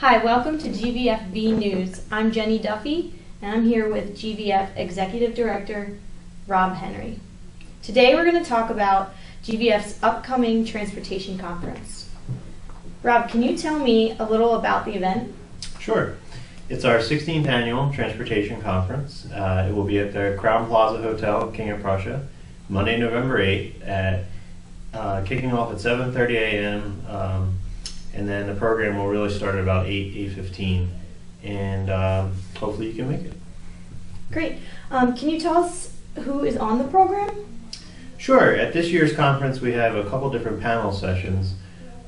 Hi, welcome to GVF News. I'm Jenny Duffy, and I'm here with GVF Executive Director, Rob Henry. Today we're going to talk about GVF's upcoming transportation conference. Rob, can you tell me a little about the event? Sure. It's our 16th annual transportation conference. It will be at the Crown Plaza Hotel, King of Prussia, Monday, November 8th, kicking off at 7:30 a.m. And then the program will really start at about 8:15, and hopefully you can make it. Great. Can you tell us who is on the program? Sure. At this year's conference, we have a couple different panel sessions.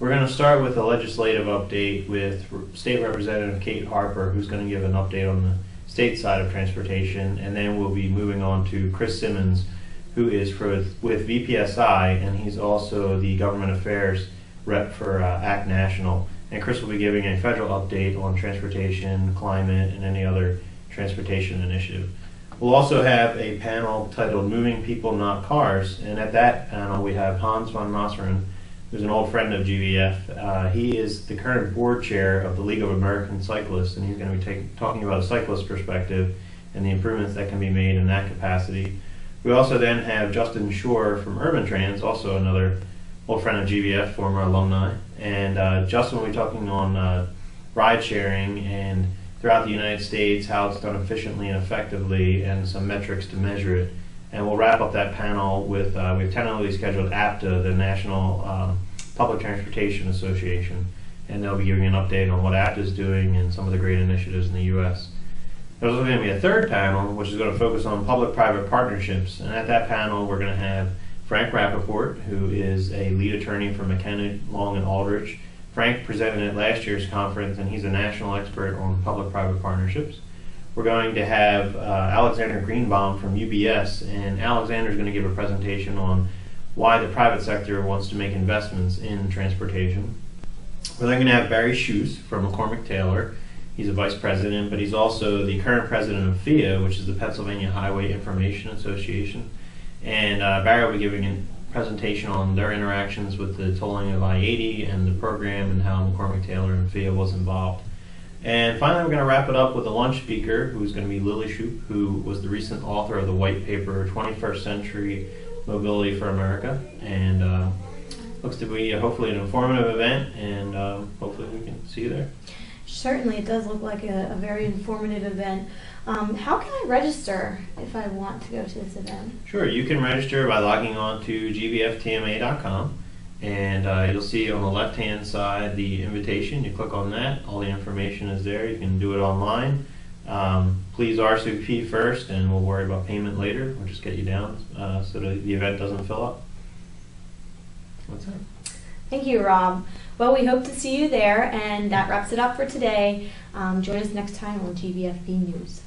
We're going to start with a legislative update with State Representative Kate Harper, who's going to give an update on the state side of transportation, and then we'll be moving on to Chris Simmons, who is with VPSI, and he's also the government affairs rep for ACT National. And Chris will be giving a federal update on transportation, climate, and any other transportation initiative. We'll also have a panel titled Moving People, Not Cars, and at that panel we have Hans van Masseren, who's an old friend of GVF. He is the current board chair of the League of American Cyclists, and he's going to be talking about a cyclist perspective and the improvements that can be made in that capacity. We also then have Justin Shore from Urban Trans, also another old friend of GVF, former alumni, and Justin will be talking on ride sharing and throughout the United States, how it's done efficiently and effectively, and some metrics to measure it. And we'll wrap up that panel with, we have tentatively scheduled APTA, the National Public Transportation Association, and they'll be giving an update on what APTA is doing and some of the great initiatives in the U.S. There's also going to be a third panel, which is going to focus on public-private partnerships, and at that panel we're going to have Frank Rappaport, who is a lead attorney for McKenna, Long, and Aldrich. Frank presented at last year's conference, and he's a national expert on public-private partnerships. We're going to have Alexander Greenbaum from UBS, and Alexander's going to give a presentation on why the private sector wants to make investments in transportation. We're then going to have Barry Schuss from McCormick Taylor. He's a vice president, but he's also the current president of FIA, which is the Pennsylvania Highway Information Association. And Barry will be giving a presentation on their interactions with the tolling of I-80 and the program and how McCormick Taylor and FIA was involved. And finally, we're going to wrap it up with a lunch speaker who's going to be Lily Shoup, who was the recent author of the white paper, 21st Century Mobility for America. And looks to be hopefully an informative event, and hopefully we can see you there. Certainly, it does look like a very informative event. How can I register if I want to go to this event? Sure, you can register by logging on to gvftma.com, and you'll see on the left-hand side the invitation. You click on that, all the information is there. You can do it online. Please RSVP first, and we'll worry about payment later. We'll just get you down so that the event doesn't fill up. What's that? Thank you, Rob. Well, we hope to see you there, and that wraps it up for today. Join us next time on GVF News.